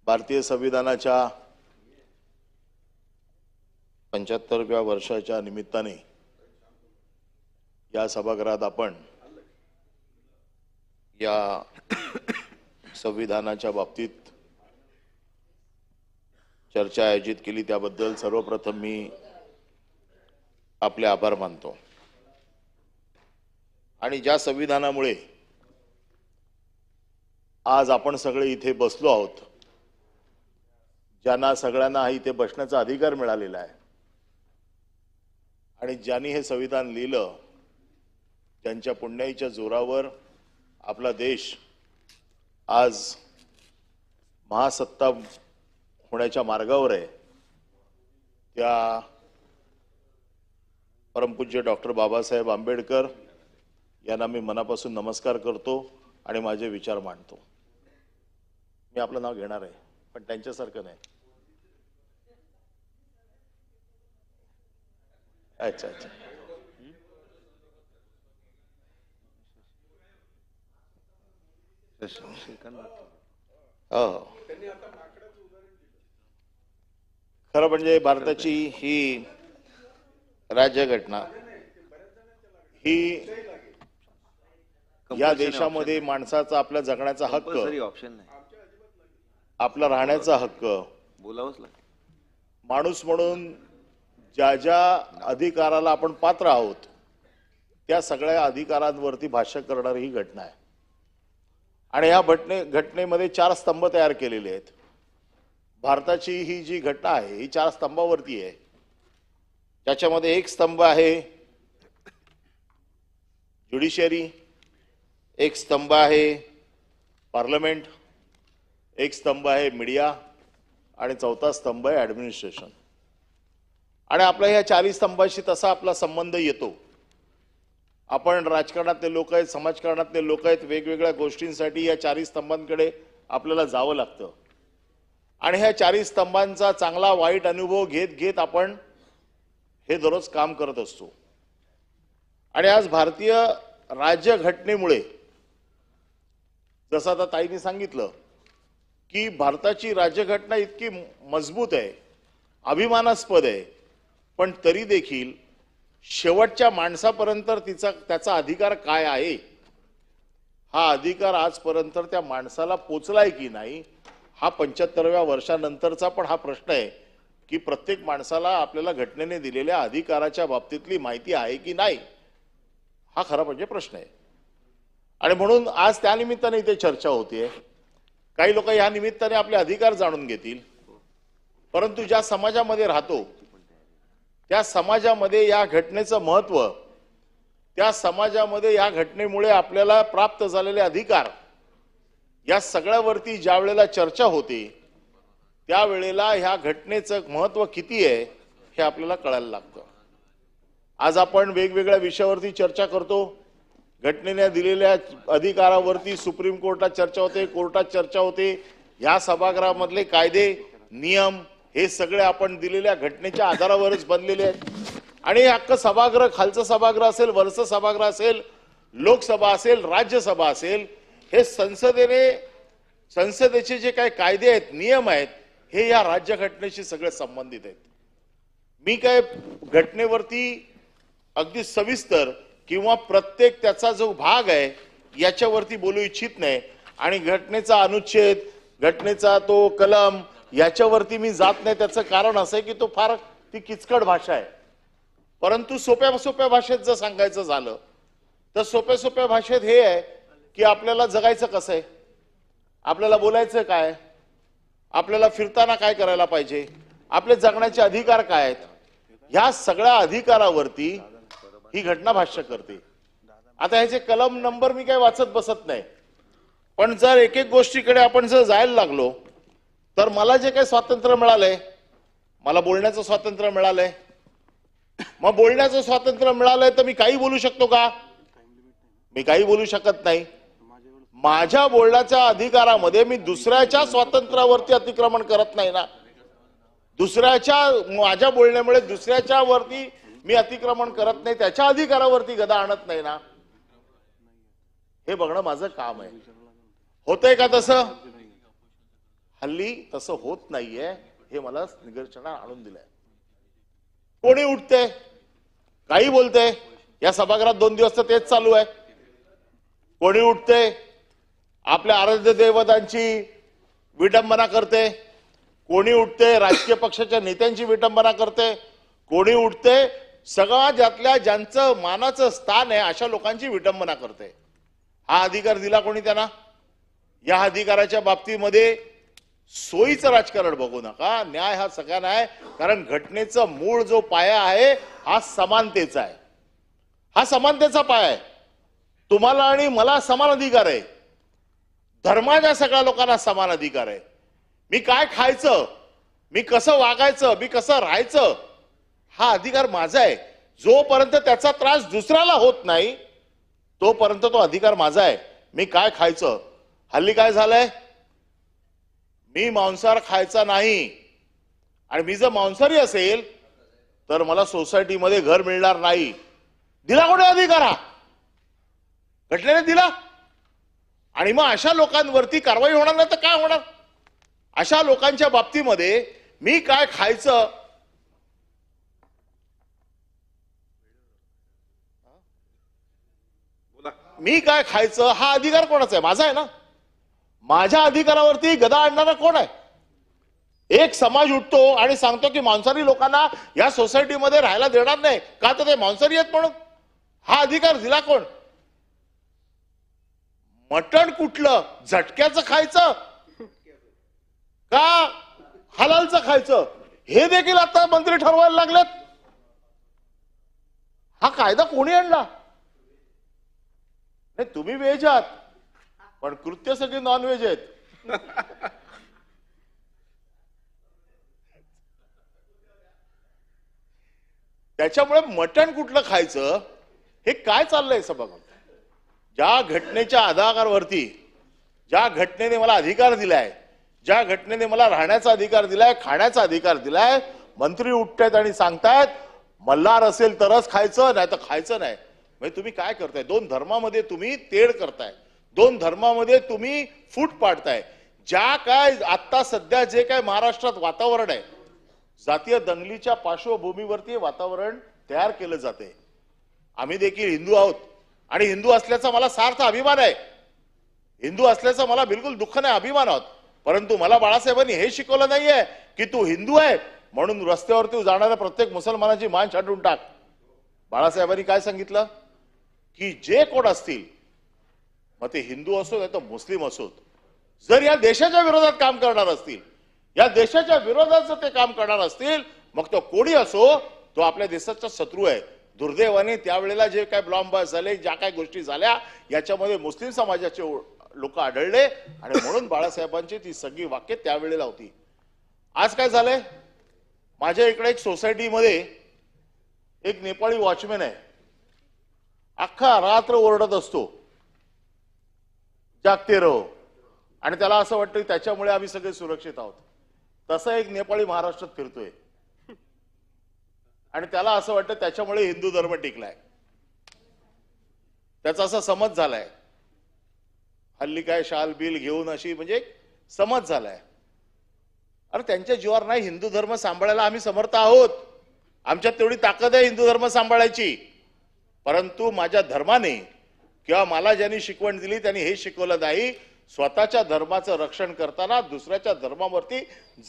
भारतीय संविधानाच्या 75व्या वर्षाच्या निमित्ताने या सभागृहात आपण या संविधानाच्या बाबतीत चर्चा आयोजित केली त्याबद्दल सर्वप्रथम मी आपले आभार मानतो। आणि ज्या संविधानामुळे आज आपण सगळे इथे बसलो आहोत, ज्यांना सगळ्यांना इथे बसण्याचा अधिकार मिळालेला आहे आणि ज्यांनी हे संविधान लिहिलं, त्यांच्या पुण्याईच्या जोरावर आपला देश आज महासत्ता होण्याच्या मार्गावर आहे। त्या परमपूज्य डॉक्टर बाबासाहेब आंबेडकर यांना मी मनापासून नमस्कार करतो आणि माझे विचार मांडतो। मी आपलं नाव घेणार आहे, पण त्यांच्यासारखं नाही। अच्छा अच्छा, हो, खरं म्हणजे भारताची ही राज्यघटना ही या देशामध्ये माणसाचा आपल्या जगण्याचा हक्क, आपला राहण्याचा हक्क, माणूस म्हणून ज्या ज्या अधिकाराला आपण पात्र आहोत त्या सगळ्या अधिकारांवरती भाष्य करणारी ही घटना आहे। आणि या घटनेमध्ये 4 स्तंभ तयार केलेले आहेत। भारताची ही जी घटना आहे ही 4 स्तंभावरती आहे। त्याच्यामध्ये एक स्तंभ आहे ज्युडिशरी, एक स्तंभ आहे पार्लमेंट, एक स्तंभ आहे मीडिया आणि चौथा स्तंभ आहे ऍडमिनिस्ट्रेशन। आणि आपल्या ह्या 4 स्तंभाशी तसा आपला संबंध येतो। आपण राजकारणातले लोक आहेत, समाजकारणातले लोक आहेत, वेगवेगळ्या गोष्टींसाठी या 4 स्तंभांकडे आपल्याला जावं लागतं आणि ह्या 4 स्तंभांचा चांगला वाईट अनुभव घेत घेत आपण हे दररोज काम करत असतो। आणि आज भारतीय राज्यघटनेमुळे जसं आता ताईंनी सांगितलं की भारताची राज्यघटना इतकी मजबूत आहे, अभिमानास्पद आहे, पण तरी देखील शेवटच्या माणसापर्यंत त्याचा अधिकार काय आहे, हा अधिकार आजपर्यंत त्या माणसाला पोचलाय की नाही, हा 75व्या वर्षानंतरचा पण हा प्रश्न आहे की प्रत्येक माणसाला आपल्याला घटनेने दिलेल्या अधिकाराच्या बाबतीतली माहिती आहे की नाही, हा खरा म्हणजे प्रश्न आहे। आणि म्हणून आज त्या निमित्ताने इथे चर्चा होतीये। काही लोक या निमित्ताने आपले अधिकार जाणून घेतील, परंतु ज्या समाजामध्ये राहतो त्या समाजामध्ये या घटनेचं महत्त्व, त्या समाजामध्ये या घटनेमुळे आपल्याला प्राप्त झालेले अधिकार, या सगळ्यावरती ज्या वेळेला चर्चा होते त्यावेळेला ह्या घटनेचं महत्त्व किती आहे हे आपल्याला कळायला लागतं। आज आपण वेगवेगळ्या विषयावरती चर्चा करतो। घटनेने दिलेल्या अधिकारावरती सुप्रीम कोर्टात चर्चा होते, कोर्टात चर्चा होते, या सभागृहामधले कायदे नियम हे सगळे आपण दिलेल्या घटनेच्या आधारावरच बनलेले आहेत। आणि हक्क सभागृह, खालचं सभागृह असेल, वरचं सभागृह असेल, लोकसभा असेल, राज्यसभा असेल, हे संसदेचे जे काही कायदे आहेत, नियम आहेत, हे या राज्यघटनेशी सगळे संबंधित आहेत। मी काय घटनेवरती अगदी सविस्तर किंवा प्रत्येक त्याचा जो भाग आहे याच्यावरती बोलू इच्छित नाही आणि घटनेचा अनुच्छेद, घटनेचा तो कलम याच्यावरती मी जात नाही। त्याचं कारण असं आहे की तो फार ती किचकट भाषा आहे। परंतु सोप्या सोप्या भाषेत जर सांगायचं झालं तर सोप्या सोप्या भाषेत हे आहे की आपल्याला जगायचं कसं आहे, आपल्याला बोलायचं काय, आपल्याला फिरताना काय करायला पाहिजे, आपले जगण्याचे अधिकार काय आहेत, ह्या सगळ्या अधिकारावरती ही घटना भाष्य करते। आता ह्याचे कलम नंबर मी काही वाचत बसत नाही, पण जर एक एक गोष्टीकडे आपण जर जायला लागलो तर मला जे काही स्वातंत्र्य मिळालंय, मला बोलण्याचं स्वातंत्र्य मिळालंय, मग बोलण्याचं स्वातंत्र्य मिळालंय तर मी काही बोलू शकतो का? मी काही बोलू शकत नाही। माझ्या बोलण्याच्या अधिकारामध्ये मी दुसऱ्याच्या स्वातंत्र्यावरती अतिक्रमण करत नाही ना, माझ्या बोलण्यामुळे दुसऱ्याच्या वरती मी अतिक्रमण करत नाही, त्याच्या अधिकारावरती गदा आणत नाही ना, हे बघणं माझं काम आहे। होतंय का तसं? हल्ली तसं होत नाहीये हे मला निदर्शनास आणून दिलंय. कोणी उठते काही बोलते, या सभागृहात 2 दिवस तर तेच चालू आहे. कोणी उठते आपल्या आराध्य दैवतांची विडंबना करते, कोणी उठते राजकीय पक्षाच्या नेत्यांची विडंबना करते, कोणी उठते सगळ्या ज्यांचं मानाचं स्थान आहे अशा लोकांची विडंबना करते. हा अधिकार दिला कोणी त्यांना? या अधिकाराच्या बाबतीमध्ये सोयीचं राजकारण बघू नका. न्याय हा सगळ्यांना आहे, कारण घटनेचा मूळ जो पाया आहे हा समानतेचा आहे. हा समानतेचा पाया आहे. तुम्हाला आणि मला समान अधिकार आहे. धर्माच्या सगळ्या लोकांना समान अधिकार आहे. मी काय खायचं, मी कसं वागायचं, मी कसं राहायचं, हा अधिकार माझा आहे. जोपर्यंत त्याचा त्रास दुसऱ्याला होत नाही तोपर्यंत तो अधिकार माझा आहे. मी काय खायचं, हल्ली काय झालंय, मी मांसाहार खायचा नाही आणि मी जर मांसाहारी असेल तर मला सोसायटीमध्ये घर मिळणार नाही. दिला कोणी अधिकार? हा घटनेने दिला. आणि मग अशा लोकांवरती कारवाई होणार नाही तर काय होणार? अशा लोकांच्या बाबतीमध्ये मी काय खायचं, मी काय खायचं हा अधिकार कोणाचा आहे? माझा आहे ना. माझ्या अधिकारावरती गदा आणणारा कोण आहे? एक समाज उठतो आणि सांगतो की मांसाहारी लोकांना या सोसायटीमध्ये राहायला देणार नाही का तर ते मांसाहारी आहेत म्हणून. हा अधिकार दिला कोण? मटण कुठलं, झटक्याचं खायचं का हलालचं खायचं हे देखील आता मंत्री ठरवायला लागलेत. हा कायदा कोणी आणला? नाही, तुम्ही व्हेज आहात पण कृत्य सगळी नॉन व्हेज आहेत. त्याच्यामुळे मटण कुठलं खायचं हे काय चाललंय सभागृहात? ज्या घटनेच्या आधारावरती, ज्या घटनेने मला अधिकार दिलाय, ज्या घटनेने मला राहण्याचा अधिकार दिलाय, खाण्याचा अधिकार दिलाय, मंत्री उठतायत आणि सांगतायत मल्हार असेल तरच खायचं नाही तर खायचं नाही. म्हणजे तुम्ही काय करताय? 2 धर्मामध्ये तुम्ही तेढ करताय, 2 धर्मामध्ये तुम्ही फूट पाडताय. ज्या काय आता सध्या जे काय महाराष्ट्रात वातावरण आहे, जातीय दंगलीच्या पार्श्वभूमीवरती वातावरण तयार केलं जाते. आम्ही देखील हिंदू आहोत आणि हिंदू असल्याचा मला सार्थ अभिमान आहे. हिंदू असल्याचा मला बिलकुल दुःख नाही, अभिमान आहोत. परंतु मला बाळासाहेबांनी हे शिकवलं नाहीये की तू हिंदू आहे म्हणून रस्त्यावरती जाणाऱ्या प्रत्येक मुसलमानाची मान छाटून टाक. बाळासाहेबांनी काय सांगितलं की जे कोण असतील, मग ते हिंदू असो नाही तर मुस्लिम असोत, जर या देशाच्या विरोधात काम करणार असतील, या देशाच्या विरोधात जर ते काम करणार असतील, मग तो कोणी असो, तो आपल्या देशाचा शत्रू आहे. दुर्दैवाने त्यावेळेला जे काय बॉम्ब झाले, ज्या काय गोष्टी झाल्या, याच्यामध्ये मुस्लिम समाजाचे लोक आढळले आणि म्हणून बाळासाहेबांची ती सगळी वाक्य त्यावेळेला होती. आज काय झालंय? माझ्या इकडे एक सोसायटीमध्ये एक नेपाळी वॉचमॅन आहे, अख्खा रात्र ओरडत असतो जागते रहो, आणि त्याला असं वाटतं की त्याच्यामुळे आम्ही सगळे सुरक्षित आहोत. तसा एक नेपाळी महाराष्ट्रात फिरतोय आणि त्याला असं वाटतं त्याच्यामुळे हिंदू धर्म टिकलाय. त्याचा असा समज झालाय. हल्ली काय शाल बिल घेऊन अशी म्हणजे समज झालाय. अरे त्यांच्या जीवावर नाही, हिंदू धर्म सांभाळायला आम्ही समर्थ आहोत. आमच्यात तेवढी ताकद आहे हिंदू धर्म सांभाळायची. परंतु माझ्या धर्माने किंवा मला ज्यांनी शिकवण दिली त्यांनी हे शिकवलं नाही, स्वतःच्या धर्माचं रक्षण करताना दुसऱ्याच्या धर्मावरती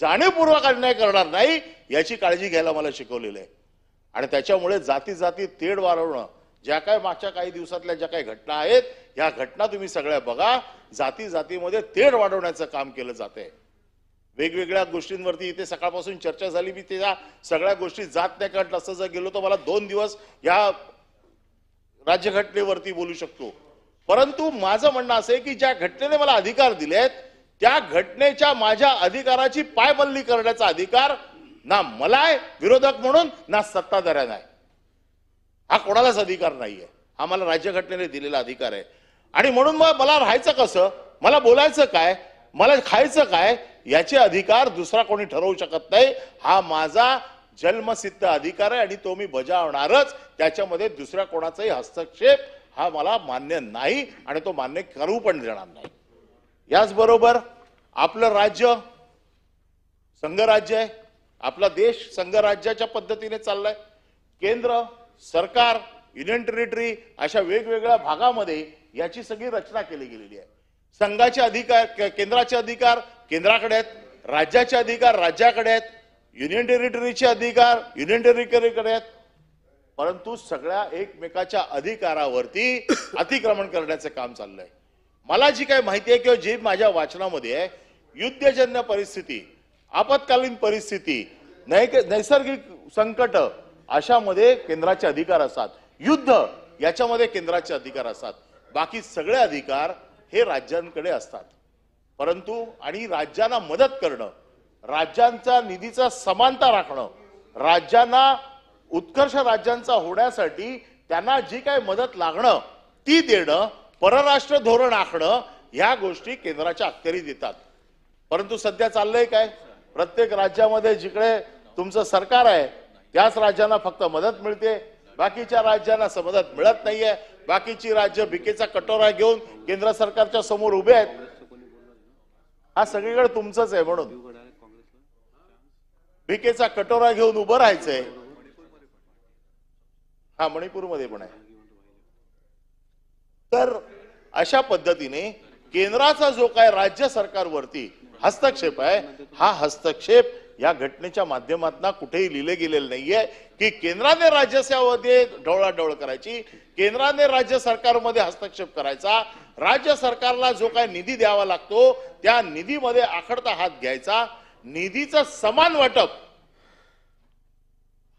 जाणीवपूर्वक अन्याय करणार नाही याची काळजी घ्यायला मला शिकवलेलं आहे. आणि त्याच्यामुळे जाती जाती तेढ वाढवणं, ज्या काय मागच्या काही दिवसातल्या ज्या काही घटना आहेत, ह्या घटना तुम्ही सगळ्या बघा, जाती जातीमध्ये तेढ वाढवण्याचं काम केलं जाते. वेगवेगळ्या गोष्टींवरती इथे सकाळपासून चर्चा झाली. मी त्या सगळ्या गोष्टी जात नाही, कारण तसं जर गेलो तर मला 2 दिवस या राज्यघटनेवरती बोलू शकतो. परंतु माझं म्हणणं असं आहे की ज्या घटनेने मला अधिकार दिलेत त्या घटनेच्या माझ्या अधिकाराची पायमल्ली करण्याचा अधिकार ना मला आहे विरोधक म्हणून, ना सत्ताधाऱ्यांना आहे. हा कोणालाच अधिकार नाहीये. हा मला राज्यघटनेने दिलेला अधिकार आहे. आणि म्हणून मग मला राहायचं कसं, मला बोलायचं काय, मला खायचं काय, याचे अधिकार दुसरा कोणी ठरवू शकत नाही. हा माझा जन्मसिद्ध अधिकार आहे आणि तो मी बजावणारच. त्याच्यामध्ये दुसऱ्या कोणाचाही हस्तक्षेप हा मला मान्य नाही आणि तो मान्य करू पण देणार नाही. याचबरोबर आपलं राज्य संघराज्य आहे, आपला देश संघराज्याच्या पद्धतीने चाललाय. केंद्र सरकार, युनियन टेरिटरी अशा वेगवेगळ्या भागामध्ये याची सगळी रचना केली गेलेली आहे. संघाचे अधिकार केंद्राचे अधिकार केंद्राकडे आहेत, राज्याचे अधिकार राज्याकडे आहेत, युनियन टेरिटरीचे अधिकार युनियन टेरिटरीकडे आहेत. परंतु सगळ्या एकमेकाच्या अधिकारावरती अतिक्रमण करण्याचे काम चाललंय. मला जी काही माहिती आहे किंवा जी माझ्या वाचनामध्ये आहे, युद्धजन्य परिस्थिती, आपत्कालीन परिस्थिती, नैसर्गिक संकट अशामध्ये केंद्राचे अधिकार असतात. युद्ध याच्यामध्ये केंद्राचे अधिकार असतात. बाकी सगळे अधिकार हे राज्यांकडे असतात. परंतु आणि राज्यांना मदत करणं, राज्यांचा निधीचा समानता राखणं, राज्यांना उत्कर्ष राज्यांचा होण्यासाठी त्यांना जी काही मदत लागणं ती देणं, परराष्ट्र धोरण आखणं, ह्या गोष्टी केंद्राच्या अखत्यारीत येतात. परंतु सध्या चाललंय काय, प्रत्येक राज्यामध्ये जिकडे तुमचं सरकार आहे त्याच राज्यांना फक्त मदत मिळते, बाकीच्या राज्यांना मदत मिळत नाहीये. बाकीची राज्य भिकेचा कटोरा घेऊन केंद्र सरकारच्या समोर उभे आहेत. हा सगळीकडे तुमचंच आहे, म्हणून भिकेचा कटोरा घेऊन उभं राहायचंय. हा मणिपूरमध्ये पण आहे. तर अशा पद्धतीने केंद्राचा जो काय राज्य सरकारवरती हस्तक्षेप आहे, हा हस्तक्षेप या घटनेच्या माध्यमातून कुठेही लिहिले गेलेले नाहीये की केंद्राने राज्यामध्ये ढवळाढवळ करायची, केंद्राने राज्य सरकारमध्ये हस्तक्षेप करायचा, राज्य सरकारला जो काय निधी द्यावा लागतो त्या निधीमध्ये आखडता हात घ्यायचा, निधीचं समान वाटप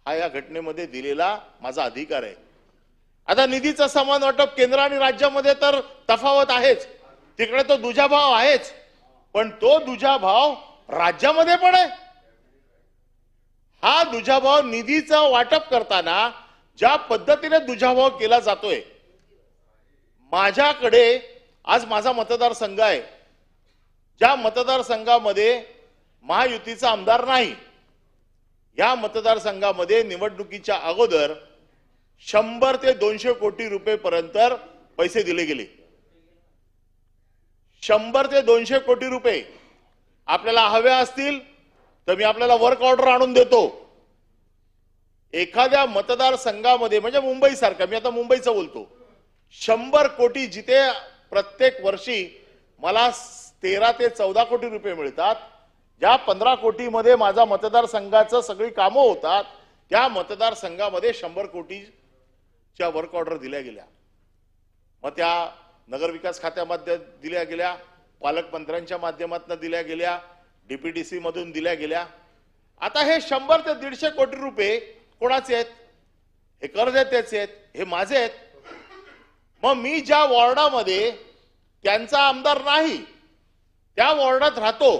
हा या घटनेमध्ये दिलेला माझा अधिकार आहे. आता निधीचं समान वाटप केंद्र आणि राज्यामध्ये तर तफावत आहेच, तिकडे तो दुजाभाव आहेच, पण तो दुजाभाव राज्यामध्ये पण आहे. हा दुजाभाव निधीचं वाटप करताना ज्या पद्धतीने दुजाभाव केला जातोय, माझ्याकडे आज माझा मतदारसंघ आहे, ज्या मतदारसंघामध्ये महायुतीचा आमदार नाही, या मतदारसंघामध्ये निवडणुकीच्या अगोदर 100 ते 200 कोटी रुपये पर्यंत पैसे दिले गेले. 100 ते 200 कोटी रुपये आपल्याला हवे असतील तर मी आपल्याला वर्क ऑर्डर आणून देतो. एखाद्या मतदारसंघामध्ये म्हणजे मुंबई सारखा, मी आता मुंबईचं बोलतो, 100 कोटी, जिथे प्रत्येक वर्षी मला 13 ते 14 कोटी रुपये मिळतात, ज्या 15 कोटीमध्ये माझा मतदारसंघाचं सगळी कामं होतात, त्या मतदारसंघामध्ये 100 कोटीच्या वर्क ऑर्डर दिल्या गेल्या. मग त्या नगरविकास खात्यामध्ये दिल्या गेल्या, पालकमंत्र्यांच्या माध्यमातून दिल्या गेल्या, डीपीडीसी मधून दिल्या गेल्या. आता हे 100 ते 150 कोटी रुपये कोणाचे आहेत? हे करदात्याचे आहेत, हे माझे आहेत. मग मी ज्या वॉर्डामध्ये त्यांचा आमदार नाही त्या वॉर्डात राहतो,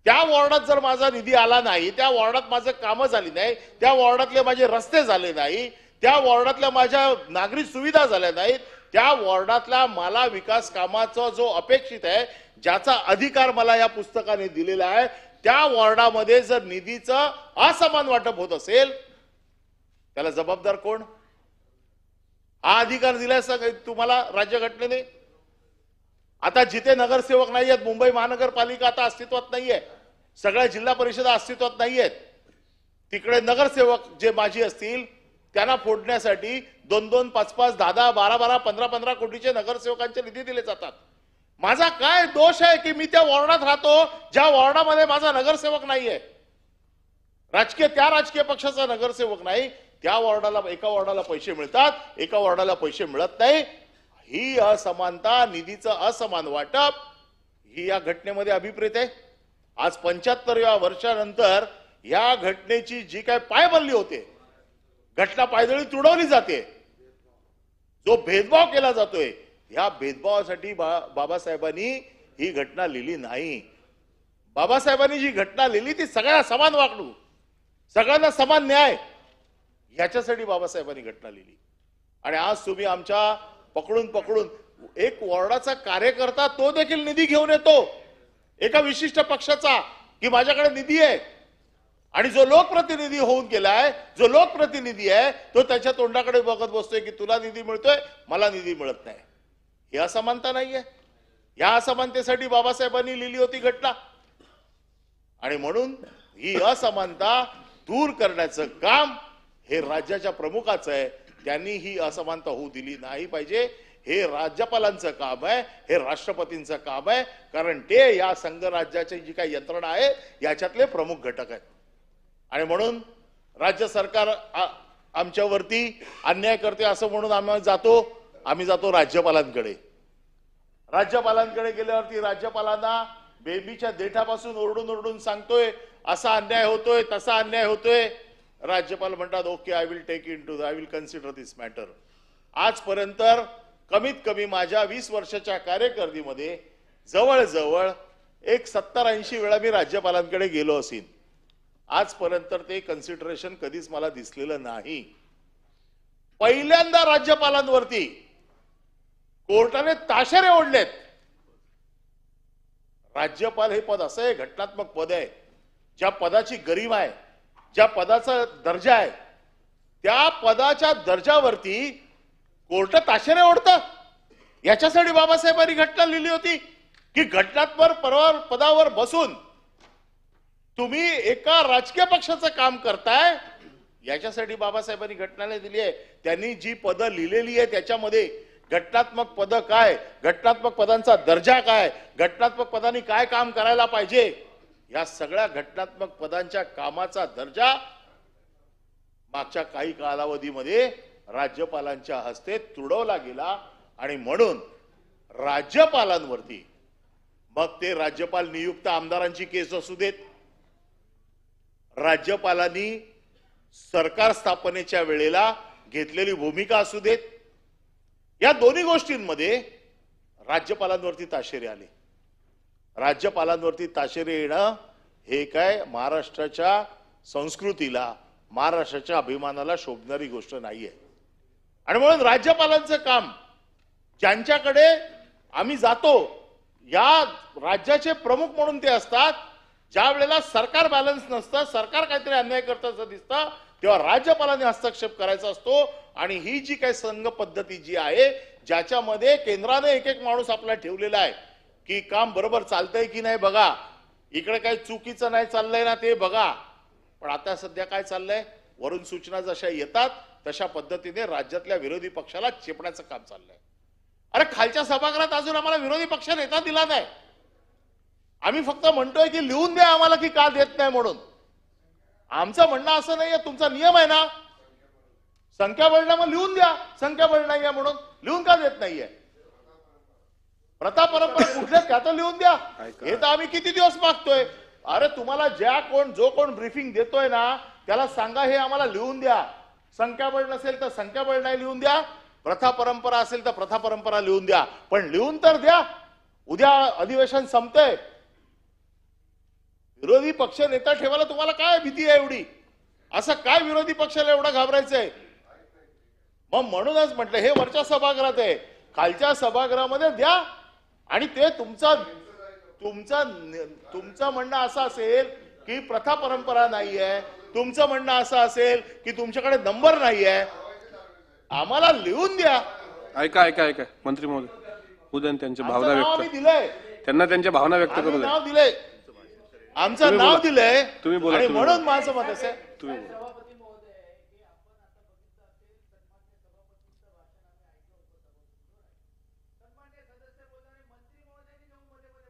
त्या वॉर्डात जर माझा निधी आला नाही, त्या वॉर्डात माझं कामं झाली नाही, त्या वॉर्डातले माझे रस्ते झाले नाही, त्या वॉर्डातल्या माझ्या नागरिक सुविधा झाल्या नाहीत, त्या वॉर्डातला मला विकास कामाचा जो अपेक्षित आहे, ज्याचा अधिकार मला या पुस्तकाने दिलेला आहे, त्या वॉर्डामध्ये जर निधीचं असमान वाटप होत असेल त्याला जबाबदार कोण? हा अधिकार दिलाय तुम्हाला राज्यघटनेने. आता जिथे नगरसेवक नाही आहेत, मुंबई महानगरपालिका आता अस्तित्वात नाहीये, सगळ्या जिल्हा परिषदा अस्तित्वात नाहीयेत, तिकडे नगरसेवक जे माजी असतील त्यांना फोडण्यासाठी 2-2, 5-5, 10-10, 12-12, 15-15 कोटीचे नगरसेवकांचे निधी दिले जातात. माझा काय दोष आहे की मी त्या वॉर्डात राहतो ज्या वॉर्डामध्ये माझा नगरसेवक नाहीये, त्या राजकीय पक्षाचा नगरसेवक नाही, त्या वॉर्डाला, एका वॉर्डाला पैसे मिळतात, एका वॉर्डाला पैसे मिळत नाही. ही असमानता, निधीचं असमान वाटप ही या घटनेमध्ये अभिप्रेत आहे. आज 75व्या वर्षानंतर या घटनेची जी काय पायमल्ली होते, घटना पायदळी तुडवली जाते, जो भेदभाव केला जातोय, ह्या भेदभावासाठी बाबासाहेबांनी ही घटना लिहिली नाही. बाबासाहेबांनी जी घटना लिहिली ती सगळ्यांना समान वागणूक, सगळ्यांना समान न्याय, ह्याच्यासाठी बाबासाहेबांनी घटना लिहिली. आणि आज तुम्ही आमच्या पकडून एक वॉर्डाचा कार्यकर्ता तो देखील निधी घेऊन येतो एका विशिष्ट पक्षाचा की माझ्याकडे निधी आहे, आणि जो लोकप्रतिनिधी होऊन गेलाय, जो लोकप्रतिनिधी आहे, तो त्याच्या तोंडाकडे बघत बसतोय की तुला निधी मिळतोय, मला निधी मिळत नाही. ही असमानता नाहीये. या असमानतेसाठी बाबासाहेबांनी लिहिली होती घटना. आणि म्हणून ही असमानता दूर करण्याचं काम हे राज्याच्या प्रमुखाचं आहे. त्यांनी ही असमानता होऊ दिली नाही पाहिजे. हे राज्यपालांचं काम आहे, हे राष्ट्रपतींचं काम आहे, कारण ते या संघराज्याची जी काही यंत्रणा आहे याच्यातले प्रमुख घटक आहेत. आणि म्हणून राज्य सरकार आमच्यावरती अन्याय करते असं म्हणून आम्ही जातो राज्यपालांकडे. राज्यपालांकडे गेल्यावरती राज्यपालांना बेबीच्या देठापासून ओरडून सांगतोय असा अन्याय होतोय, तसा अन्याय होतोय. राज्यपाल म्हणतात okay, I will consider this matter. आजपर्यंत कमीत कमी माझ्या 20 वर्षाच्या कार्यकारिणीमध्ये जवळजवळ एक 70-80 वेळा मी राज्यपालांकडे गेलो असेन. आजपर्यंत ते कन्सिडरेशन कधीच मला दिसलेलं नाही. पहिल्यांदा राज्यपालांवरती कोर्टाने ताशेरे ओढलेत. राज्यपाल हे पद असं आहे, घटनात्मक पद आहे, ज्या पदाची गरिमा आहे, ज्या पदाचा दर्जा आहे, त्या पदाच्या दर्जावरती कोर्ट ताशेरे ओढतं. याच्यासाठी बाबासाहेबांनी घटना लिहिली होती की घटनात्मक पदावर बसून तुम्ही एका राजकीय पक्षाचं काम करताय. याच्यासाठी बाबासाहेबांनी घटना दिली आहे. त्यांनी जी पदं लिहिलेली आहे त्याच्यामध्ये घटनात्मक पद काय, घटनात्मक पदांचा दर्जा काय, घटनात्मक पदांनी काय काम करायला पाहिजे, या सगळ्या घटनात्मक पदांच्या कामाचा दर्जा मागच्या काही कालावधीमध्ये राज्यपालांच्या हस्ते तुडवला गेला. आणि म्हणून राज्यपालांवरती, मग ते राज्यपाल नियुक्त आमदारांची केस असू देत, राज्यपालांनी सरकार स्थापनेच्या वेळेला घेतलेली भूमिका असू देत, या दोन्ही गोष्टींमध्ये राज्यपालांवरती ताशेरे आले. राज्यपालांवरती ताशेरे येणं हे काय महाराष्ट्राच्या संस्कृतीला, महाराष्ट्राच्या अभिमानाला शोभणारी गोष्ट नाहीये. आणि म्हणून राज्यपालांचं काम, ज्यांच्याकडे आम्ही जातो, या राज्याचे प्रमुख म्हणून ते असतात. ज्या वेळेला सरकार बॅलन्स नसतं, सरकार काहीतरी अन्याय करतं असं दिसतं, तेव्हा राज्यपालांनी हस्तक्षेप करायचा असतो. आणि ही जी काही संघ पद्धती जी आहे, ज्याच्यामध्ये केंद्राने एक माणूस आपला ठेवलेला आहे की काम बरोबर चालतंय की नाही बघा, इकडे काही चुकीचं नाही चाललंय ना ते बघा. पण आता सध्या काय चाललंय, वरून सूचना जशा येतात तशा पद्धतीने राज्यातल्या विरोधी पक्षाला चेपण्याचं काम चाललंय. अरे खालच्या सभागृहात अजून आम्हाला विरोधी पक्ष नेता दिला नाही. आम्ही फक्त म्हणतोय की लिहून द्या आम्हाला की का देत नाही म्हणून. आमचं म्हणणं असं नाहीये, तुमचा नियम आहे ना संख्याबळ, मग लिहून द्या संख्याबळ नाहीये म्हणून. लिहून का देत नाहीये? प्रथा परंपरा कुठल्या त्या तर लिहून द्या. हे तर आम्ही किती दिवस मागतोय. अरे तुम्हाला जो कोण ब्रीफिंग देतोय ना त्याला सांगा हे आम्हाला लिहून द्या. संख्याबळ नसेल तर संख्याबळ नाही लिहून द्या, प्रथा परंपरा असेल तर प्रथा परंपरा लिहून द्या, पण लिहून तर द्या. उद्या अधिवेशन संपतंय, विरोधी पक्ष नेता ठेवायला तुम्हाला काय भीती आहे एवढी? असं काय विरोधी पक्षाला एवढं घाबरायचंय? मग म्हणूनच म्हटलं हे वरच्या सभागृहात आहे, खालच्या सभागृहामध्ये द्या. आणि ते तुमचं म्हणणं असं असेल की प्रथा परंपरा नाहीये, तुमचं म्हणणं असं असेल की तुमच्याकडे नंबर नाहीये, आम्हाला लिहून द्या. ऐका मंत्री महोदय, उद्या त्यांच्या भावना व्यक्त दिलंय, त्यांना त्यांच्या भावना व्यक्त करू द्या. नाव दिलंय, आमचं नाव दिलंय. तुम्ही बोला. आणि म्हणून माझं मत असं आहे, तुम्ही बोला.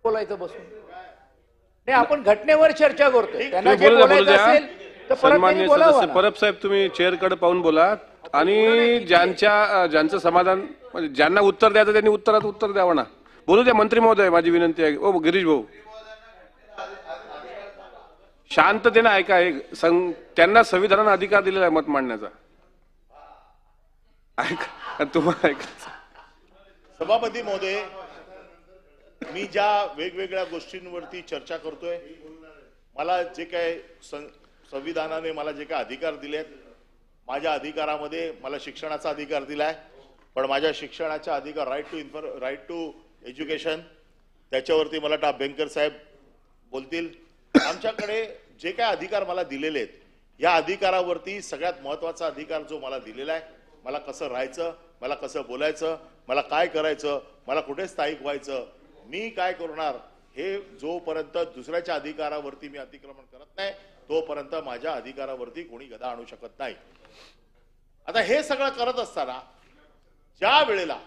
बोलायचं बसून नाही, आपण घटनेवर चर्चा करतोय. त्यांना जे बोलू बोलायचं असेल तर परत त्यांनी बोलावं ना. परब साहेब तुम्ही चेअरकडे पाहून बोला. आणि ज्यांचं समाधान, म्हणजे ज्यांना उत्तर द्यायचं त्यांनी उत्तरात उत्तर द्यावं ना. बोलू द्या मंत्री महोदय, माझी विनंती आहे. ओ गिरीश भाऊ, शांततेने ऐका. त्यांना संविधानाने अधिकार दिलेला आहे मत मांडण्याचा. ऐका, तुम्हाला ऐकायचं. सभापती महोदय, मी ज्या वेगवेगळ्या गोष्टींवरती चर्चा करतोय, मला जे काय संविधानाने मला जे काय अधिकार दिलेत, माझ्या अधिकारामध्ये मला शिक्षणाचा अधिकार दिलाय. पण माझ्या शिक्षणाचा अधिकार राईट टू एज्युकेशन, त्याच्यावरती मला वाटतं बेंकर साहेब बोलतील. आमच्याकडे जे काय अधिकार मला दिलेले आहेत, या अधिकारावरती सगळ्यात महत्वाचा अधिकार जो मला दिलेला आहे, मला कसं राहायचं, मला कसं बोलायचं, मला काय करायचं, मला कुठे स्थायिक व्हायचं, मी काय करणार, हे जोपर्यंत दुसऱ्याच्या अधिकारावरती मी अतिक्रमण करत नाही तोपर्यंत माझ्या अधिकारावरती कोणी गदा आणू शकत नाही. आता हे सगळं करत असताना ज्या वेळेला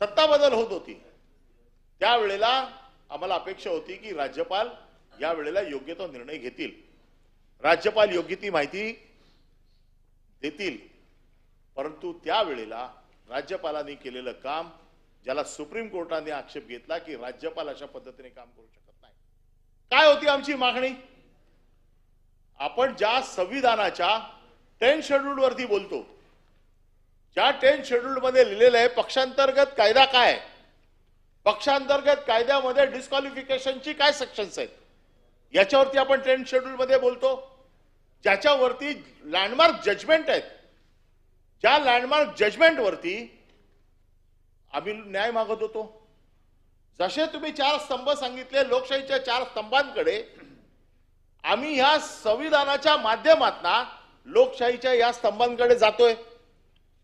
सत्ता बदल होत होती त्यावेळेला आम्हाला अपेक्षा होती की राज्यपाल या वेळेला योग्य तो निर्णय घेतील, राज्यपाल योग्य ती माहिती देतील. परंतु त्यावेळेला राज्यपालांनी केलेलं काम, ज्याला सुप्रीम कोर्टाने आक्षेप घेतला की राज्यपाल अशा पद्धतीने काम करू शकत नाही. काय होती आमची मागणी? आपण ज्या संविधानाच्या 10 शेड्यूल वरती बोलतो, ज्या 10 शेड्यूल मध्ये लिहिलेलं आहे पक्षांतर्गत कायदा काय, पक्षांतर्गत कायद्यामध्ये डिस्क्वालिफिकेशनची काय सेक्शन्स आहेत, याच्यावरती आपण 10 शेड्यूल मध्ये बोलतो, ज्याच्यावरती लँडमार्क जजमेंट आहेत. ज्या लँडमार्क जजमेंट वरती आम्ही न्याय मागत होतो. जसे तुम्ही 4 स्तंभ सांगितले, लोकशाहीच्या 4 स्तंभांकडे आम्ही ह्या संविधानाच्या माध्यमातून लोकशाहीच्या या स्तंभांकडे जातोय.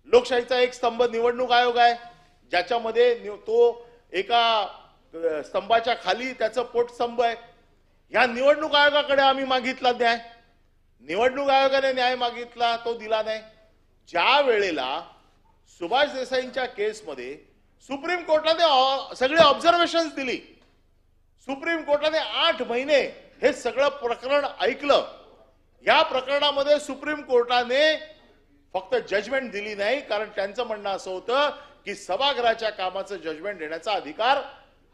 लोकशाहीचा एक स्तंभ निवडणूक आयोग आहे, ज्याच्यामध्ये तो एका स्तंभाच्या खाली त्याचं पोटस्तंभ आहे. ह्या निवडणूक आयोगाकडे आम्ही मागितला न्याय, निवडणूक आयोगाने न्याय मागितला, तो दिला नाही. ज्या वेळेला सुभाष देसाईंच्या केसमध्ये सुप्रीम कोर्टाने सगळे ऑब्झर्वेशन्स दिली, सुप्रीम कोर्टाने 8 महिने हे सगळं प्रकरण ऐकलं. या प्रकरणामध्ये सुप्रीम कोर्टाने फक्त जजमेंट दिली नाही, कारण त्यांचं म्हणणं असं होतं की सभागृहाच्या कामाचं जजमेंट देण्याचा अधिकार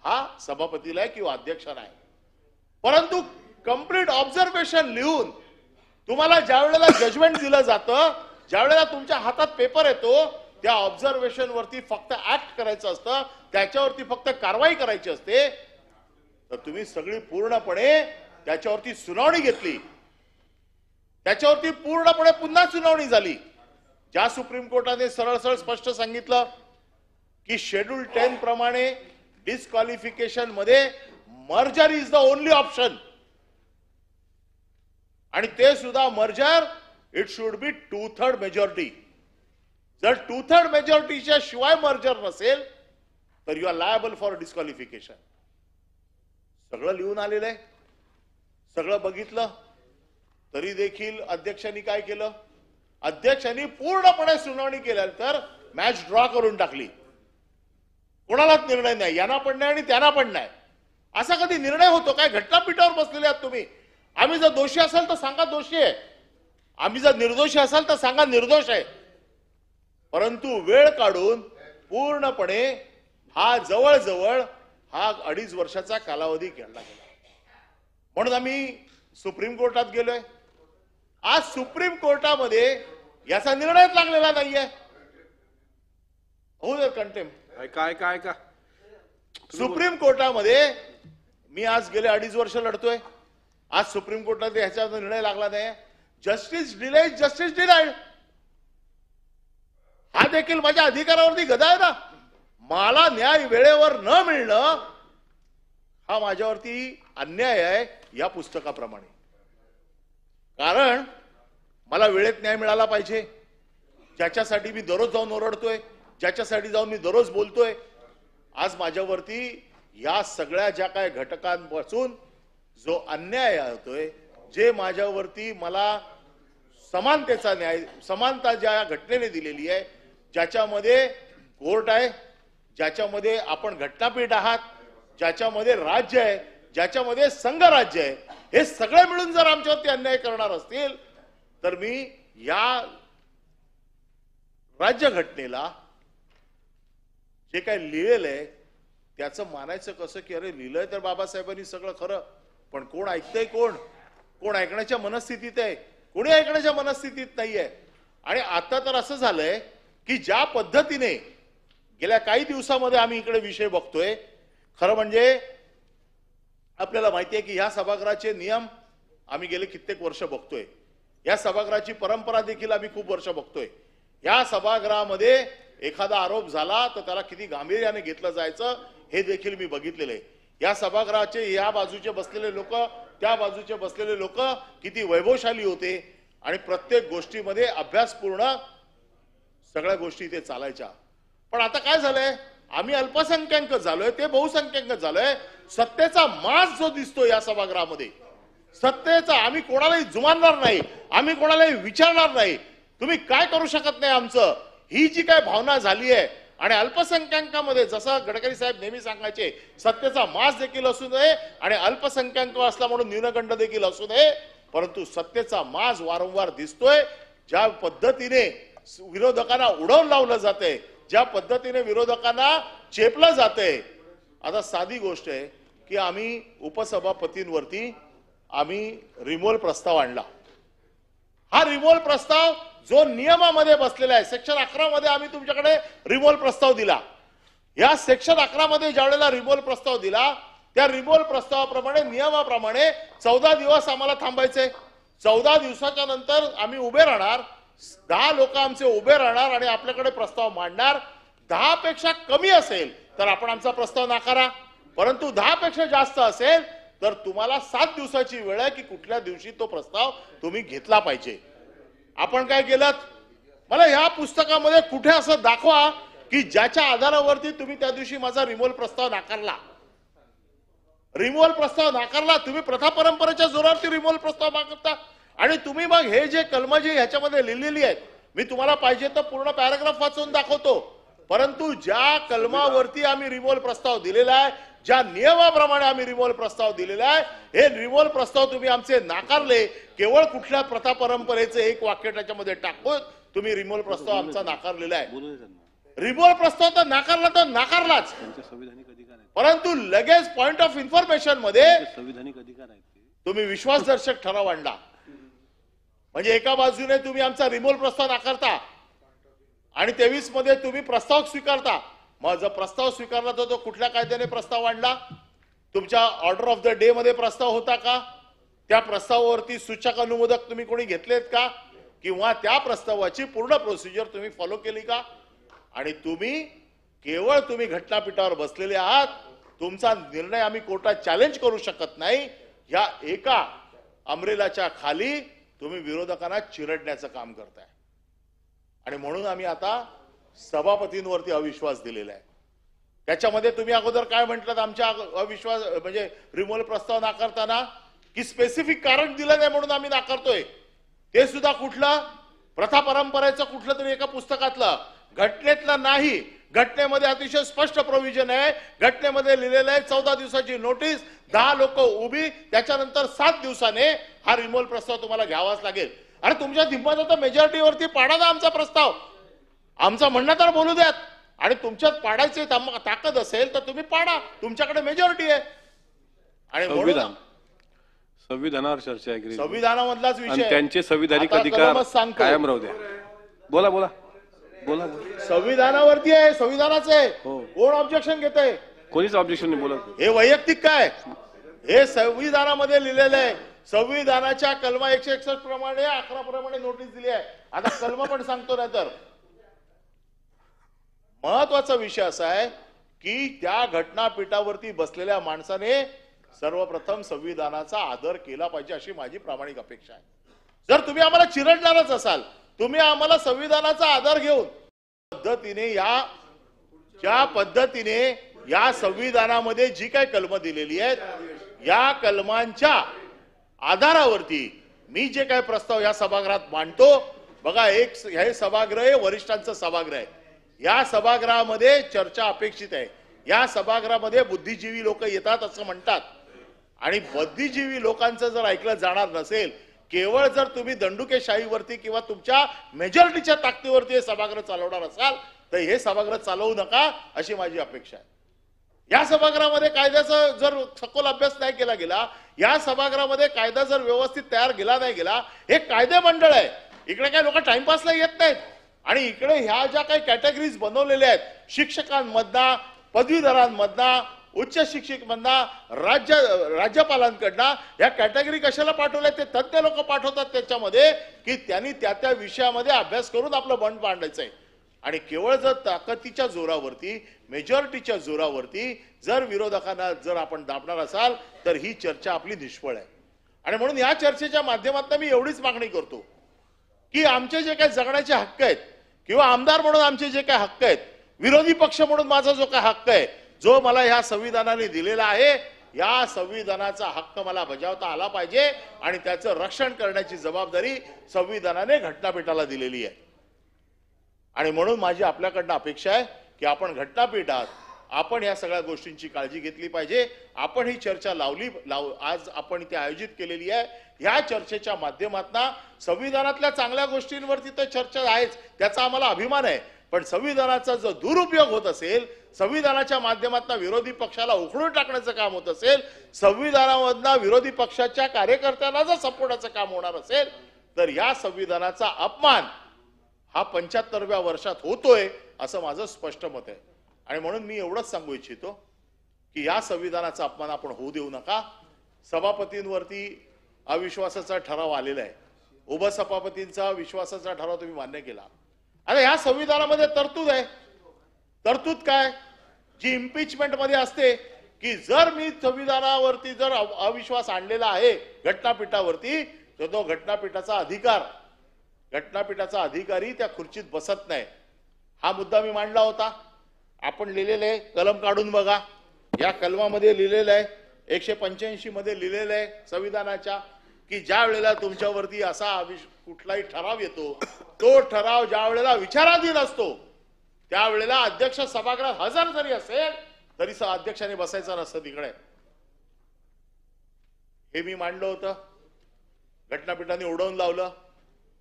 हा सभापतीला आहे किंवा अध्यक्षाला आहे. परंतु कंप्लीट ऑब्झर्वेशन लिहून तुम्हाला ज्या वेळेला जजमेंट दिलं जातं, ज्या वेळेला तुमच्या हातात पेपर येतो, त्या ऑब्झर्वेशन वरती फक्त ऍक्ट करायचं असतं, त्याच्यावरती फक्त कारवाई करायची असते. तर तुम्ही सगळी पूर्णपणे त्याच्यावरती सुनावणी घेतली, त्याच्यावरती पूर्णपणे पुन्हा सुनावणी झाली. ज्या सुप्रीम कोर्टाने सरळ सरळ स्पष्ट सांगितलं की शेड्यूल 10 प्रमाणे डिस्क्वालिफिकेशन मध्ये merger is the only option, आणि ते सुद्धा merger it should be 2/3 majority. जर 2/3 मेजॉरिटीच्या शिवाय मर्जर नसेल तर you are liable for disqualification. सगळं लिहून आलेलं आहे, सगळं बघितलं. तरी देखील अध्यक्षांनी काय केलं? अध्यक्षांनी पूर्णपणे सुनावणी केल्यानंतर मॅच ड्रॉ करून टाकली. कोणालाच निर्णय नाही, यांना पण नाही आणि त्यांना पण नाही. असा कधी निर्णय होतो काय? घटनापीठावर बसलेले आहात तुम्ही. आम्ही जर दोषी असेल तर सांगा दोषी आहे, आम्ही जर निर्दोषी असाल तर सांगा निर्दोष आहे. परंतु वेळ काढून पूर्णपणे हा जवळजवळ 2.5 वर्षाचा कालावधी घेतला गेला. म्हणून आम्ही सुप्रीम कोर्टात गेलोय. आज सुप्रीम कोर्टामध्ये याचा निर्णयच लागलेला नाहीये. हो कंटेम काय काय का सुप्रीम कोर्टामध्ये मी आज गेले 2.5 वर्ष लढतोय. आज सुप्रीम कोर्टात ह्याचा निर्णय लागला नाही. जस्टिस डिलाइड जस्टिस डिलाइड हा देखील माझ्या अधिकारावरती गदा आहे ना. मला न्याय वेळेवर न मिळणं हा माझ्यावरती अन्याय आहे या पुस्तकाप्रमाणे. कारण मला वेळेत न्याय मिळाला पाहिजे, ज्याच्यासाठी मी दररोज जाऊन ओरडतोय, ज्याच्यासाठी जाऊन मी दररोज बोलतोय. आज माझ्यावरती या सगळ्या ज्या काय घटकांपासून जो अन्याय होतोय, जे माझ्यावरती मला समानतेचा न्याय, समानता ज्या घटनेने दिलेली आहे, ज्याच्यामध्ये कोर्ट आहे, ज्याच्यामध्ये आपण घटनापीठ आहात, ज्याच्यामध्ये राज्य आहे, ज्याच्यामध्ये संघराज्य आहे, हे सगळे मिळून जर आमच्यावरती अन्याय करणार असतील तर मी या राज्य घटनेला जे काय लिहिलेलं आहे त्याचं मानायचं कसं की अरे लिहिलंय तर बाबासाहेबांनी सगळं खरं, पण कोण ऐकतंय? कोण ऐकण्याच्या मनस्थितीत आहे? कोणी ऐकण्याच्या मनस्थितीत नाहीये. आणि आता तर असं झालंय की ज्या पद्धतीने गेल्या काही दिवसामध्ये आम्ही इकडे विषय बघतोय, खरं म्हणजे आपल्याला माहिती आहे की ह्या सभागृहाचे नियम आम्ही गेले कित्येक वर्ष बघतोय, या सभागृहाची परंपरा देखील आम्ही खूप वर्ष बघतोय. या सभागृहामध्ये एखादा आरोप झाला तर त्याला किती गांभीर्याने घेतलं जायचं हे देखील मी बघितलेलं आहे. या सभागृहाचे या बाजूचे बसलेले लोक, त्या बाजूचे बसलेले लोक किती वैभवशाली होते आणि प्रत्येक गोष्टीमध्ये अभ्यासपूर्ण सगळ्या गोष्टी ते चालायच्या. पण आता काय झालंय, आम्ही अल्पसंख्याक झालोय, ते बहुसंख्याक झालोय. सत्तेचा माज जो दिसतो या सभागृहामध्ये, सत्तेचा, आम्ही कोणालाही जुमानणार नाही, आम्ही कोणालाही विचारणार नाही, तुम्ही काय करू शकत नाही आमचं, ही जी काय भावना झाली आहे. आणि अल्पसंख्याकांमध्ये जसं गडकरी साहेब नेहमी सांगायचे, सत्तेचा माज देखील असू नये आणि अल्पसंख्याक असला म्हणून न्यूनगंड देखील असू नये, परंतु सत्तेचा माज वारंवार दिसतोय. ज्या पद्धतीने विरोधकांना उडवून लावलं जाते, ज्या पद्धतीने विरोधकांना चेपलं जाते. आता साधी गोष्ट आहे की आम्ही उपसभापतींवरती आम्ही रिमोल प्रस्ताव आणला. हा रिमोल प्रस्ताव जो नियमामध्ये बसलेला आहे, सेक्शन 11 मध्ये आम्ही तुमच्याकडे रिमोल प्रस्ताव दिला. या सेक्शन 11 मध्ये ज्यावेळेला रिमोल प्रस्ताव दिला, त्या रिमोल प्रस्तावाप्रमाणे नियमाप्रमाणे 14 दिवस आम्हाला थांबायचे. 14 दिवसाच्या नंतर आम्ही उभे राहणार, 10 लोक आमचे उभे राहणार आणि आपल्याकडे प्रस्ताव मांडणार. 10 पेक्षा कमी असेल तर आपण आमचा प्रस्ताव नाकारा, परंतु 10 पेक्षा जास्त असेल तर तुम्हाला 7 दिवसाची वेळ आहे की कुठल्या दिवशी तो प्रस्ताव तुम्ही घेतला पाहिजे. आपण काय केलं, मला या पुस्तकामध्ये कुठे असं दाखवा की ज्याच्या आधारावरती तुम्ही त्या दिवशी माझा रिमोल प्रस्ताव नाकारला. रिमोल प्रस्ताव नाकारला, तुम्ही प्रथा परंपरेच्या जोरावरती रिमोल प्रस्ताव मागता. आणि तुम्ही मग हे जे कलम जी ह्याच्यामध्ये लिहिलेली आहेत, मी तुम्हाला पाहिजे तर पूर्ण पॅराग्राफ वाचून दाखवतो, परंतु ज्या कलमावरती आम्ही रिमोल प्रस्ताव दिलेला आहे, ज्या नियमाप्रमाणे आम्ही रिमोल प्रस्ताव दिलेला आहे, हे रिमोल प्रस्ताव तुम्ही आमचे नाकारले. केवळ कुठल्या प्रथा परंपरेचे एक वाक्य त्याच्यामध्ये टाकून तुम्ही रिमोल प्रस्ताव आमचा नाकारलेला आहे. रिमोल प्रस्ताव तर नाकारलाच, परंतु लगेच पॉइंट ऑफ इन्फॉर्मेशन मध्ये संविधानिक अधिकार आहेत तुम्ही विश्वासदर्शक ठराव आणला. म्हणजे एका बाजूने तुम्ही आमचा रिमोल प्रस्ताव नाकारता आणि 23 मध्ये तुम्ही प्रस्ताव स्वीकारता. मग जर प्रस्ताव स्वीकारला तर तो कुठल्या कायद्याने प्रस्ताव आणला? तुमच्या ऑर्डर ऑफ द डे मध्ये प्रस्ताव होता का? त्या प्रस्तावावरती सूचक अनुमोदक तुम्ही कोणी घेतलेत का? किंवा त्या प्रस्तावाची पूर्ण प्रोसिजर तुम्ही फॉलो केली का? आणि केवळ तुम्ही घटनापीठावर बसलेले आहात. तुमचा निर्णय आम्ही कोर्टात चॅलेंज करू शकत नाही. या एका अमरेलाच्या खाली तुम्ही विरोधकांना चिरडण्याचं काम करताय. आणि म्हणून आम्ही आता सभापतींवरती अविश्वास दिलेला आहे. त्याच्यामध्ये तुम्ही अगोदर काय म्हटलं, आमच्या अविश्वास म्हणजे रिमोल प्रस्ताव नाकारताना की स्पेसिफिक कारण दिलं नाही म्हणून आम्ही नाकारतोय. ते सुद्धा कुठलं, प्रथा परंपरेचं कुठलं तरी एका पुस्तकातलं, घटनेतलं नाही. घटनेमध्ये अतिशय स्पष्ट प्रोव्हिजन आहे. घटनेमध्ये लिहिलेलं आहे 14 दिवसाची नोटीस, 10 लोक उभी, त्याच्यानंतर 7 दिवसाने हा रिमोल प्रस्ताव तुम्हाला घ्यावाच लागेल. अरे तुमच्या दिमागात तर मेजॉरिटीवरती पाडा ना आमचा प्रस्ताव, आमचं म्हणणं तर बोलू द्यात. आणि तुमच्यात पाडायची ताकद असेल तर तुम्ही पाडा, तुमच्याकडे मेजॉरिटी आहे. आणि म्हणून संविधानावर चर्चा आहे, संविधानामधलाच विषय, त्यांचे संविधानिक आता अधिकार कलमच सांगतो. कायम राहू द्या. बोला बोला बोला. संविधानावरती आहे, संविधानाचं आहे. हो. कोण ऑब्जेक्शन घेत आहे? कोणीच ऑब्जेक्शन नाही बोलत. हे वैयक्तिक काय, हे संविधानामध्ये लिहिलेलं आहे. संविधानाच्या कलमा 161 प्रमाणे 11 प्रमाणे नोटीस दिली आहे. आता कलम पण सांगतो. नाही तर महत्वाचा विषय असा आहे की त्या घटनापीठावरती बसलेल्या माणसाने सर्वप्रथम संविधानाचा आदर केला पाहिजे, अशी माझी प्रामाणिक अपेक्षा आहे. जर तुम्ही आम्हाला चिरडणारच असाल, तुम्ही आम्हाला संविधानाचा आदर घेऊन ज्या पद्धतीने या संविधानामध्ये जी काही कलमं दिलेली आहेत, या कलमांच्या आधारावरती मी जे काही प्रस्ताव या सभागृहात मांडतो. बघा, हे सभागृह हे वरिष्ठांचं सभागृह आहे. या सभागृहामध्ये चर्चा अपेक्षित आहे. या सभागृहामध्ये बुद्धिजीवी लोक येतात असं म्हणतात. आणि बुद्धिजीवी लोकांचं जर ऐकलं जाणार नसेल, केवळ जर तुम्ही दंडुकेशाहीवरती किंवा तुमच्या मेजॉरिटीच्या ताकदीवरती हे सभागृह चालवणार असाल तर हे सभागृह चालवू नका, अशी माझी अपेक्षा आहे. या सभागृहामध्ये कायद्याचा जर सखोल अभ्यास नाही केला गेला, या सभागृहामध्ये कायदा जर व्यवस्थित तयार केला नाही गेला, हे कायदे मंडळ आहे. इकडे काही लोक टाइमपासला येत नाहीत. आणि इकडे ह्या ज्या काही कॅटेगरीज बनवलेल्या आहेत, शिक्षकांमधना, पदवीधरांमधना, उच्च शिक्षकमधना, राज्यपालांकडनं, या कॅटेगरी कशाला पाठवल्या? ते तज्ञ लोक पाठवतात त्याच्यामध्ये की त्यांनी त्या विषयामध्ये अभ्यास करून आपलं बंड मांडायचंय. आणि केवळ जर ताकदीच्या जोरावरती, मेजॉरिटीच्या जोरावरती जर विरोधकांना जर आपण दाबणार असाल तर ही चर्चा आपली निष्फळ आहे. आणि म्हणून या चर्चेच्या माध्यमातून मी एवढीच मागणी करतो की आमचे जे काही जगण्याचे हक्क आहेत, किंवा आमदार म्हणून आमचे जे काही हक्क आहेत, विरोधी पक्ष म्हणून माझा जो काही हक्क आहे, जो मला ह्या संविधानाने दिलेला आहे, या संविधानाचा हक्क मला बजावता आला पाहिजे आणि त्याचं रक्षण करण्याची जबाबदारी संविधानाने घटनापीठाला दिलेली आहे. आणि म्हणून माझी आपल्याकडनं अपेक्षा आहे की आपण घटनापीठात आपण या सगळ्या गोष्टींची काळजी घेतली पाहिजे. आपण ही चर्चा आज आपण ती आयोजित केलेली आहे. ह्या चर्चेच्या माध्यमातून संविधानातल्या चांगल्या गोष्टींवरती तर चर्चा आहेच, त्याचा आम्हाला अभिमान आहे. पण संविधानाचा जो दुरुपयोग होत असेल, संविधानाच्या माध्यमातून विरोधी पक्षाला उखडून टाकण्याचं काम होत असेल, संविधानामधनं विरोधी पक्षाच्या कार्यकर्त्यांना जर सपोर्टाचं काम होणार असेल, तर या संविधानाचा अपमान हा 75व्या वर्षात होतोय असं माझं स्पष्ट मत आहे. आणि म्हणून मी एवढंच सांगू इच्छितो की या संविधानाचा अपमान आपण होऊ देऊ नका. सभापतींवरती अविश्वासाचा ठराव आलेला आहे. उपसभापतींचा विश्वासाचा ठराव तुम्ही मान्य केला. आता या संविधानामध्ये तरतूद आहे. तरतूद काय? जी इम्पिचमेंट मध्ये असते की जर मी संविधानावरती जर अविश्वास आणलेला आहे घटनापीठावरती, तर तो घटनापीठाचा अधिकारी त्या खुर्चीत बसत नाही. हा मुद्दा मी मांडला होता. आपण लिहिलेलं आहे, कलम काढून बघा. या कलमामध्ये लिहिलेलं आहे, 185 मध्ये लिहिलेलं आहे संविधानाच्या, की ज्या वेळेला तुमच्यावरती असा कुठलाही ठराव येतो, तो ठराव ज्या वेळेला विचाराधीन असतो त्यावेळेला अध्यक्ष सभागृहात हजर जरी असेल तरी अध्यक्षाने बसायचं नसतं तिकडे. हे मी मांडलं होतं. घटनापीठाने उडवून लावलं.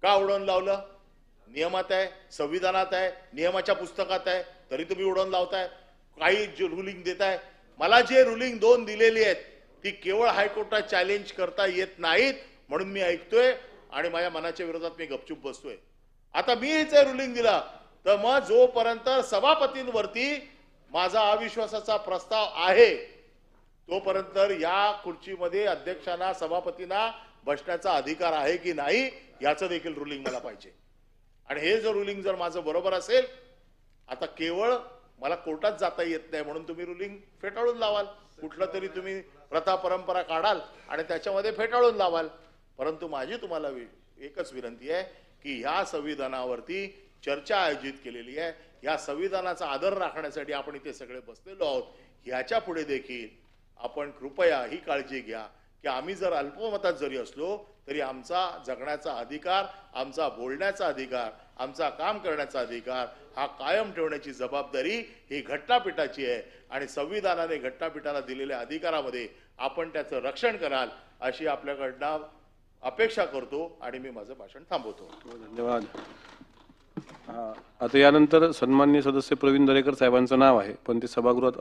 का उडवून लावलं? नियमात आहे, संविधानात आहे, नियमाच्या पुस्तकात आहे, तरी तुम्ही उडवून लावताय. काही जे रुलिंग देताय, मला जे रुलिंग 2 दिलेली आहेत ती केवळ हायकोर्टात चॅलेंज करता येत नाहीत म्हणून मी ऐकतोय आणि माझ्या मनाच्या विरोधात मी गपचूप बसतोय. आता मी जे रुलिंग दिला, तर मग जोपर्यंत सभापतींवरती माझा अविश्वासाचा प्रस्ताव आहे तोपर्यंत या खुर्चीमध्ये अध्यक्षांना सभापतींना बसण्याचा अधिकार आहे की नाही याचं देखील रुलिंग मला पाहिजे. आणि हे जर रुलिंग जर माझं बरोबर असेल, आता केवळ मला कोर्टात जाता येत नाही म्हणून तुम्ही रुलिंग फेटाळून लावाल, कुठलं तरी तुम्ही प्रथा परंपरा काढाल आणि त्याच्यामध्ये फेटाळून लावाल. परंतु माझी तुम्हाला एकच विनंती आहे की ह्या संविधानावरती चर्चा आयोजित केलेली आहे. या संविधानाचा आदर राखण्यासाठी आपण इथे सगळे बसलेलो आहोत. ह्याच्या पुढे देखील आपण कृपया ही काळजी घ्या की आम्ही जर अल्पमतात जरी असलो तरी आमचा जगण्याचा अधिकार, आमचा बोलण्याचा अधिकार, आमचा काम करण्याचा अधिकार हा कायम ठेवण्याची जबाबदारी ही घटनापीठाची आहे. आणि संविधानाने घटनापीठाला दिलेल्या अधिकारामध्ये आपण त्याचं रक्षण कराल अशी आपल्याकडनं अपेक्षा करतो आणि मी माझं भाषण थांबवतो. धन्यवाद. आता यानंतर सन्माननीय सदस्य प्रवीण दरेकर साहेबांचं नाव आहे, पण ते सभागृहात